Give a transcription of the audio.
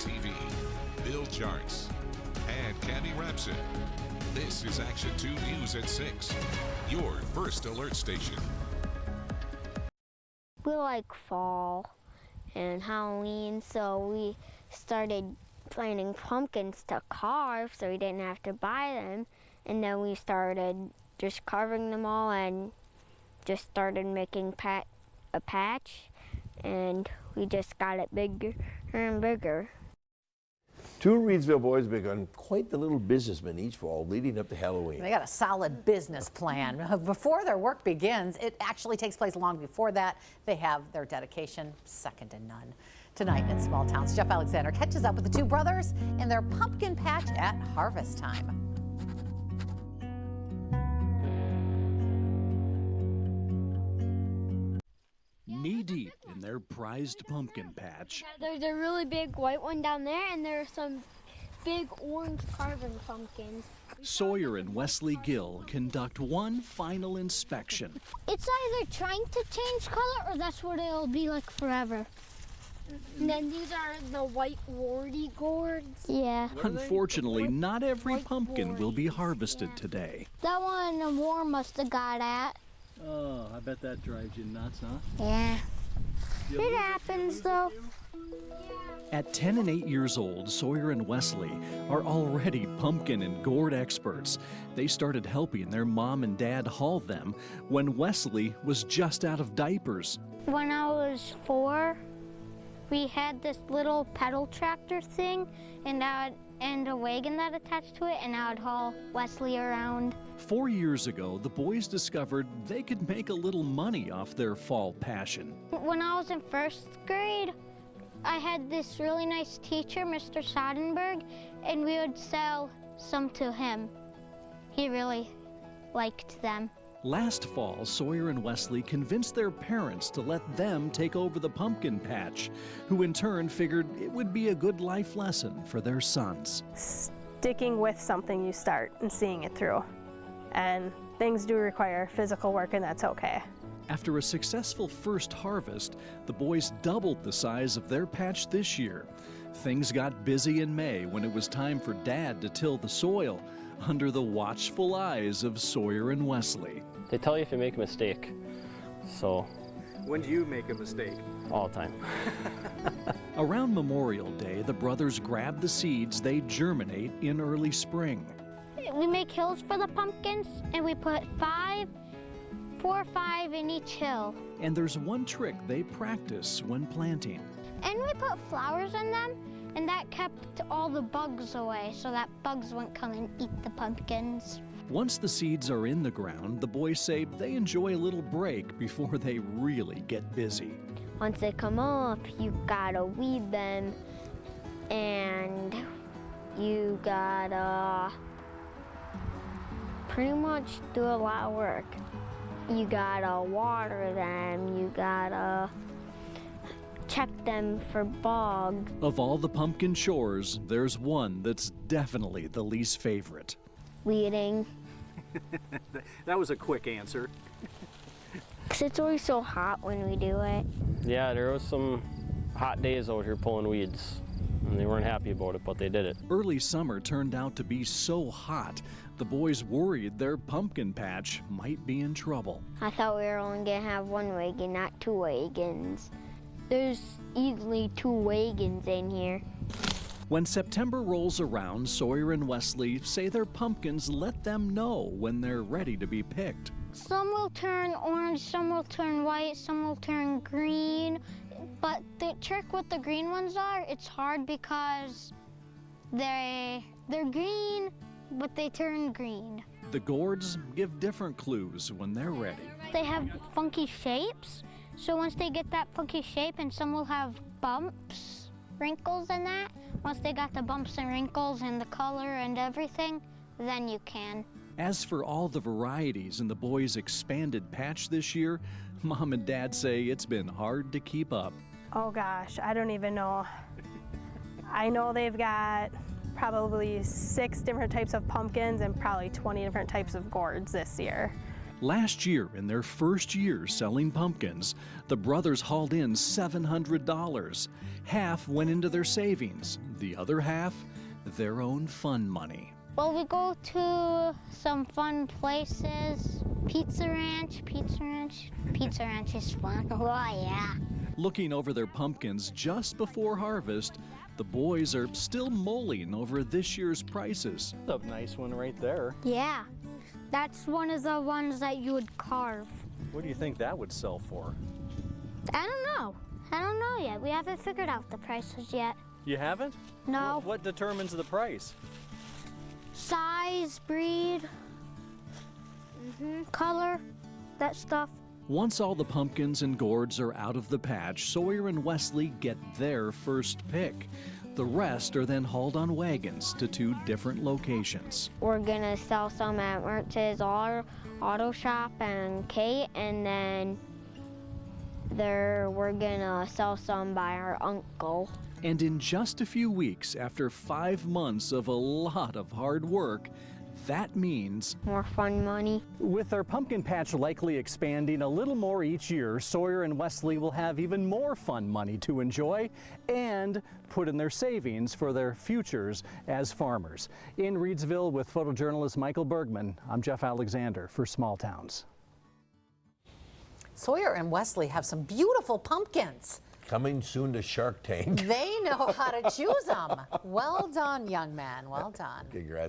TV, Bill Jarts, and Candy Rapson. This is Action 2 News at 6, your first alert station. We like fall and Halloween, so we started finding pumpkins to carve so we didn't have to buy them. And then we started just carving them all and just started making a patch, and we just got it bigger and bigger. Two Reidsville boys have begun quite the little businessmen each fall leading up to Halloween. They got a solid business plan. Before their work begins, it actually takes place long before that. They have their dedication second to none. Tonight in Small Towns, Jeff Alexander catches up with the two brothers in their pumpkin patch at harvest time. Knee-deep in their prized pumpkin patch. There's a really big white one down there, and there are some big orange carving pumpkins. Sawyer and Wesley Gill conduct one final inspection. It's either trying to change color or that's what it'll be like forever. And then these are the white warty gourds. Yeah. Unfortunately, not every pumpkin will be harvested today. That one the war must have got at. Oh, I bet that drives you nuts, huh? Yeah. It happens though. At 10 and 8 years old, Sawyer and Wesley are already pumpkin and gourd experts. They started helping their mom and dad haul them when Wesley was just out of diapers. When I was 4, we had this little pedal tractor thing and a wagon that attached to it, and I would haul Wesley around. 4 years ago, the boys discovered they could make a little money off their fall passion. When I was in 1st grade, I had this really nice teacher, Mr. Sodenberg, and we would sell some to him. He really liked them. Last fall, Sawyer and Wesley convinced their parents to let them take over the pumpkin patch, who in turn figured it would be a good life lesson for their sons. Sticking with something you start and seeing it through. And things do require physical work, and that's okay. After a successful first harvest, the boys doubled the size of their patch this year. Things got busy in May when it was time for Dad to till the soil under the watchful eyes of Sawyer and Wesley. They tell you if you make a mistake, so. When do you make a mistake? All the time. Around Memorial Day, the brothers grab the seeds they germinate in early spring. We make hills for the pumpkins, and we put 4 or 5 in each hill. And there's one trick they practice when planting. And we put flowers in them, and that kept all the bugs away so that bugs wouldn't come and eat the pumpkins. Once the seeds are in the ground, the boys say they enjoy a little break before they really get busy. Once they come up, you gotta weed them, and you gotta pretty much do a lot of work. You gotta water them, you gotta check them for bugs. Of all the pumpkin chores, there's one that's definitely the least favorite. Weeding. That was a quick answer. 'Cause it's always so hot when we do it. Yeah, there was some hot days out here pulling weeds, and they weren't happy about it, but they did it. Early summer turned out to be so hot, the boys worried their pumpkin patch might be in trouble. I thought we were only gonna have 1 wagon, not 2 wagons. There's easily 2 wagons in here. When September rolls around, Sawyer and Wesley say their pumpkins let them know when they're ready to be picked. Some will turn orange, some will turn white, some will turn green. But the trick with the green ones it's hard because they're green, but they turn green. The gourds give different clues when they're ready. They have funky shapes, so once they get that funky shape, and some will have bumps, wrinkles in that, once they got the bumps and wrinkles and the color and everything, then you can. As for all the varieties in the boys' expanded patch this year, Mom and Dad say it's been hard to keep up. Oh gosh, I don't even know. I know they've got probably 6 different types of pumpkins and probably 20 different types of gourds this year. Last year, in their first year selling pumpkins, the brothers hauled in $700. Half went into their savings, the other half, their own fun money. Well, we go to some fun places. Pizza Ranch is fun. Oh, yeah. Looking over their pumpkins just before harvest, the boys are still mulling over this year's prices. A nice one right there. Yeah, that's one of the ones that you would carve. What do you think that would sell for? I don't know yet. We haven't figured out the prices yet. You haven't? No. What determines the price? Size, breed, color, that stuff. Once all the pumpkins and gourds are out of the patch, Sawyer and Wesley get their first pick. The rest are then hauled on wagons to 2 different locations. We're gonna sell some at Mertz's Auto Shop and Kate, and then we're gonna sell some by our uncle. And in just a few weeks, after 5 months of a lot of hard work, that means More fun money. With their pumpkin patch likely expanding a little more each year, Sawyer and Wesley will have even more fun money to enjoy and put in their savings for their futures as farmers. In Reidsville with photojournalist Michael Bergman, I'm Jeff Alexander for Small Towns. Sawyer and Wesley have some beautiful pumpkins. Coming soon to Shark Tank. They know how to choose them. Well done, young man. Well done. Congrats.